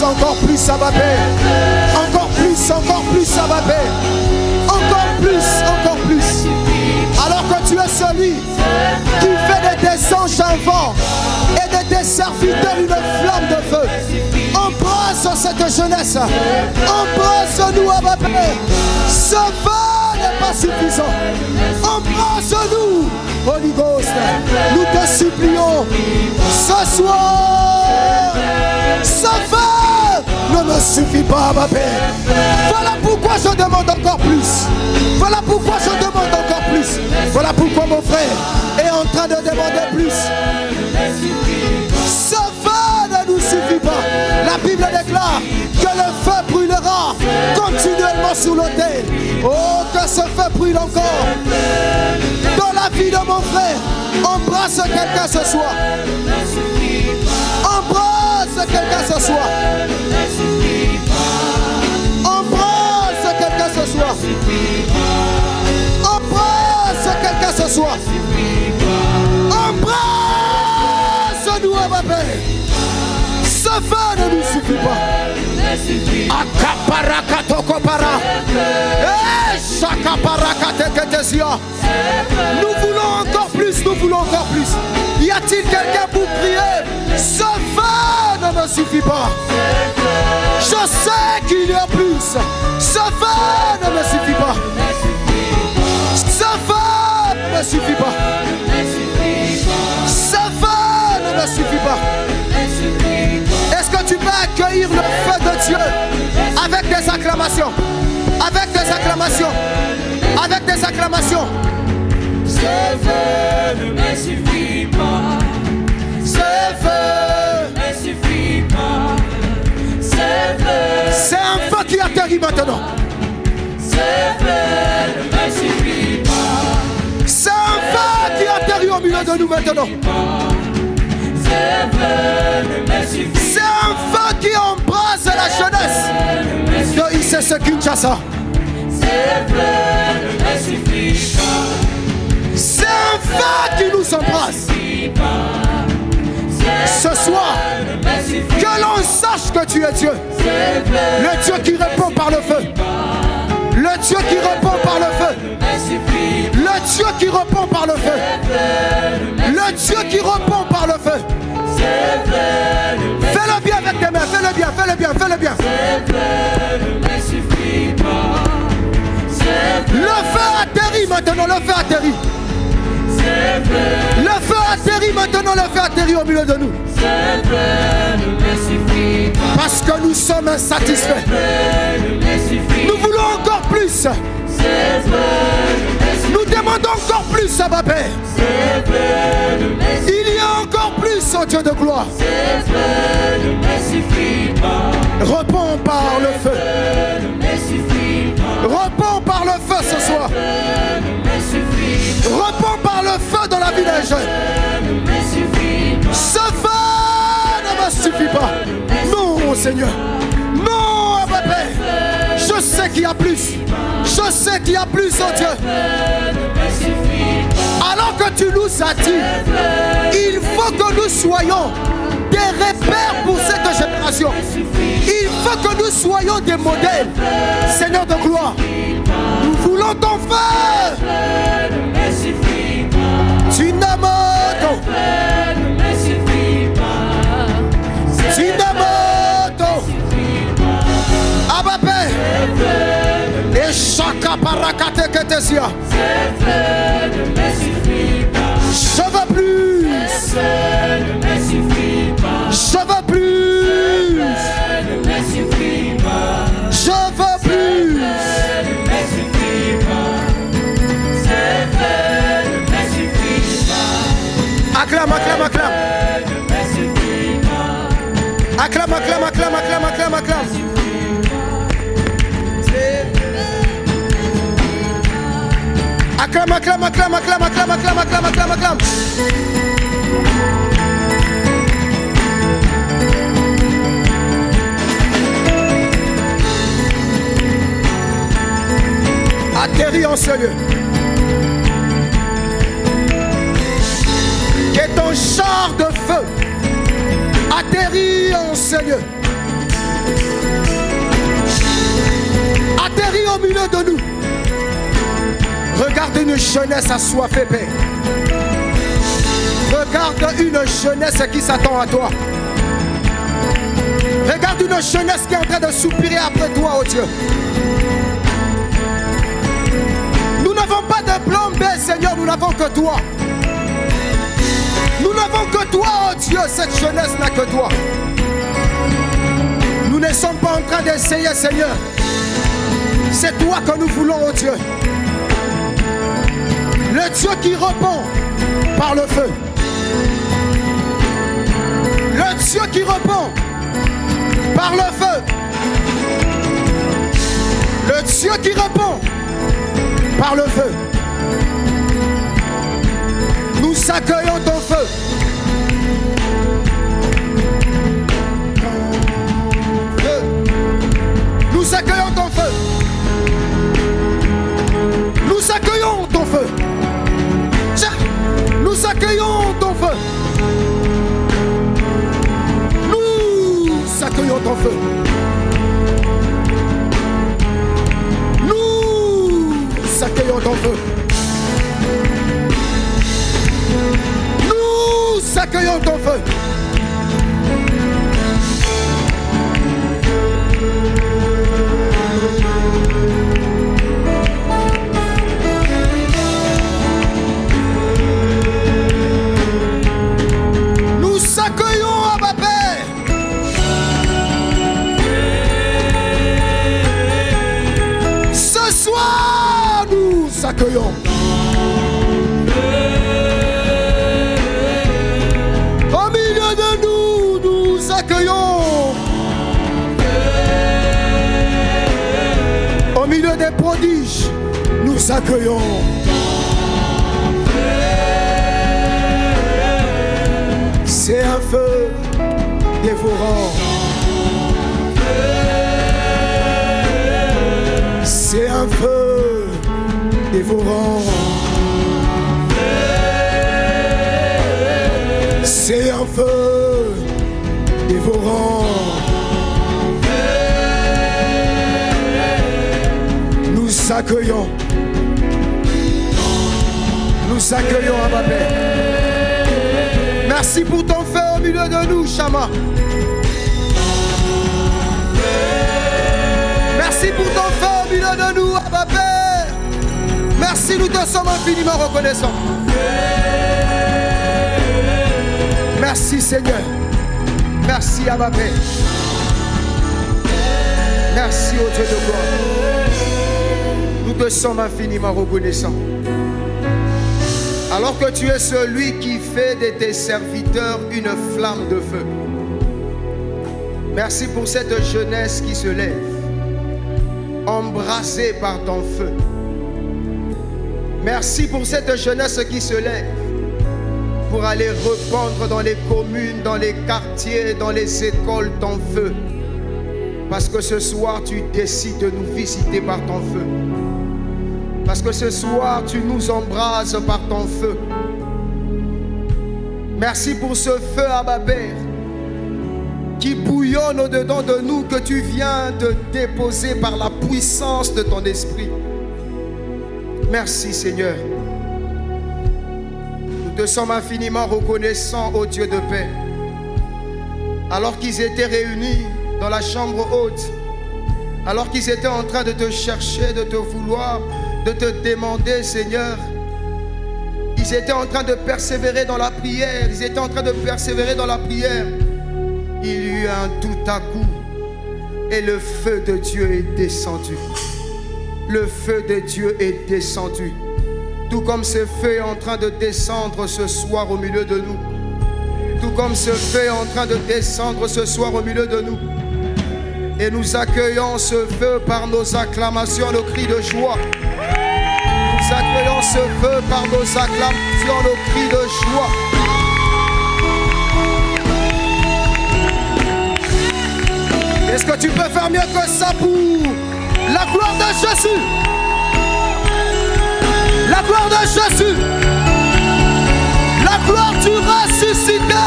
Abba Père. Encore plus, Abba Père. Encore plus. Alors que tu es celui qui fait de tes anges un vent et de tes serviteurs une flamme de feu. Embrasse cette jeunesse. Embrasse-nous, Abba Père. Ce vent n'est pas suffisant. Embrasse-nous, Holy Ghost. Nous te supplions ce soir. Ce vent ne me suffit pas, Abba Père. Voilà pourquoi je demande encore plus. Voilà pourquoi je demande encore plus. Voilà pourquoi mon frère est en train de demander plus. Ce feu ne nous suffit pas. La Bible déclare que le feu brûlera continuellement sur l'autel. Oh, que ce feu brûle encore dans la vie de mon frère. Embrasse quelqu'un ce soir. Embrasse quelqu'un ce soir. Embrasse quelqu'un ce soir. Embrasse quelqu'un ce soir. Embrasse-nous, Abba Père. Ce feu ne nous suffit pas. Akaparakatokopara. Shakaparakateketesia. Nous voulons encore plus, nous voulons encore plus. Y a-t-il quelqu'un pour prier? Ce feu ne me suffit pas. Je sais qu'il y a plus. Ce feu ne me suffit pas. Ce feu ne me suffit pas. Ce feu ne me suffit pas. Est-ce que tu peux accueillir le feu de Dieu avec des acclamations? Avec des acclamations. Avec des acclamations. Ce feu ne me suffit pas. Ce feu ne me suffit pas. Ce feu. C'est un feu qui atterrit maintenant. Ce feu ne me suffit pas. C'est un feu qui atterrit au milieu de nous maintenant. C'est un feu qui embrasse la jeunesse de ICC Kinshasa. C'est un feu qui nous embrasse. Ce soir, que l'on sache que tu es Dieu. Le Dieu qui répond par le feu. Le Dieu qui répond par le feu. Le Dieu qui répond par le feu. Le Dieu qui répond par le feu. Fais-le bien avec tes mains. Fais-le bien, fais-le bien, fais-le bien. Le feu atterrit maintenant, le feu atterrit. Le feu atterrit maintenant, le feu atterrit au milieu de nous. Parce que nous sommes insatisfaits. Nous voulons encore plus. Nous demandons encore plus, Abba Père. Il y a encore plus, oh Dieu de gloire. Réponds par le feu. Réponds par le feu ce soir. Réponds par le feu dans la vie des jeunes. Ce feu ne me suffit pas. Non, Seigneur. Non, Abba Père. Je sais qu'il y a plus. Je sais qu'il y a plus, oh Dieu. Alors que tu nous as dit, il faut que nous soyons des repères pour cette génération. Il faut que nous soyons des modèles. Seigneur de gloire, nous voulons ton feu. Tsunamoto. Tsunamoto. Abba Père. Et chaka parakate ketesia. Je veux plus. Je veux plus. Je veux plus. Acclame, acclame, acclame. Acclame, acclame, acclame, acclame, acclame, acclame. Acclame, acclame, acclame, acclame, acclame, acclame, acclame, acclame, acclame. Atterris en ce lieu. Que ton char de feu atterrit en ce lieu. atterrit au milieu de nous. Regarde une jeunesse assoiffée, Père. Regarde une jeunesse qui s'attend à toi. Regarde une jeunesse qui est en train de soupirer après toi, oh Dieu. Nous n'avons pas de plan B, Seigneur, nous n'avons que toi. Nous n'avons que toi, oh Dieu, cette jeunesse n'a que toi. Nous ne sommes pas en train d'essayer, Seigneur. C'est toi que nous voulons, oh Dieu. Le Dieu qui répond par le feu. Le Dieu qui répond par le feu. Le Dieu qui répond par le feu. Nous accueillons ton feu. Nous accueillons ton feu. Nous accueillons ton feu. Nous accueillons ton feu. Nous accueillons ton feu. Nous accueillons ton feu. Nous accueillons ton feu. Nous accueillons Abba Père. Ce soir, nous accueillons. Au milieu de nous, nous accueillons. Au milieu des prodiges, nous accueillons. C'est un feu dévorant. C'est un feu dévorant. C'est un feu dévorant. Nous accueillons. Nous accueillons Abba Père. Merci pour ton feu au milieu de nous, Shama. Merci pour ton feu au milieu de nous, Abba Père. Merci, nous te sommes infiniment reconnaissants. Merci Seigneur. Merci Abba Père. Merci au Dieu de gloire. Nous te sommes infiniment reconnaissants. Alors que tu es celui qui fait de tes serviteurs une flamme de feu. Merci pour cette jeunesse qui se lève, embrasée par ton feu. Merci pour cette jeunesse qui se lève pour aller répandre dans les communes, dans les quartiers, dans les écoles ton feu. Parce que ce soir, tu décides de nous visiter par ton feu. Parce que ce soir, tu nous embrases par ton feu. Merci pour ce feu, Abba Père, qui bouillonne au-dedans de nous, que tu viens de déposer par la puissance de ton esprit. Merci, Seigneur. Nous te sommes infiniment reconnaissants, ô Dieu de paix. Alors qu'ils étaient réunis dans la chambre haute, alors qu'ils étaient en train de te chercher, de te vouloir, de te demander, Seigneur, ils étaient en train de persévérer dans la prière. Ils étaient en train de persévérer dans la prière. Il y eut un tout à coup et le feu de Dieu est descendu. Le feu de Dieu est descendu. Tout comme ce feu est en train de descendre ce soir au milieu de nous. Tout comme ce feu est en train de descendre ce soir au milieu de nous. Et nous accueillons ce feu par nos acclamations, nos cris de joie. Nous accueillons ce feu par nos acclamations, nos cris de joie. Est-ce que tu peux faire mieux que ça pour la gloire de Jésus? La gloire de Jésus. La gloire du ressuscité.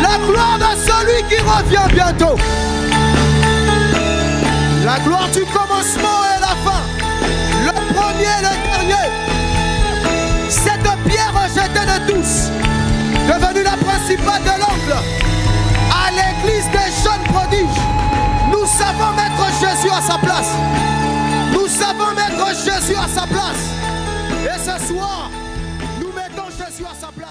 La gloire de celui qui revient bientôt. La gloire du commencement et la fin. Le premier et le dernier. Cette pierre rejetée de tous, devenue la principale de l'angle, à l'église des jeunes prodiges, nous savons mettre Jésus à sa place. Nous savons mettre Jésus à sa place. Et ce soir, nous mettons Jésus à sa place.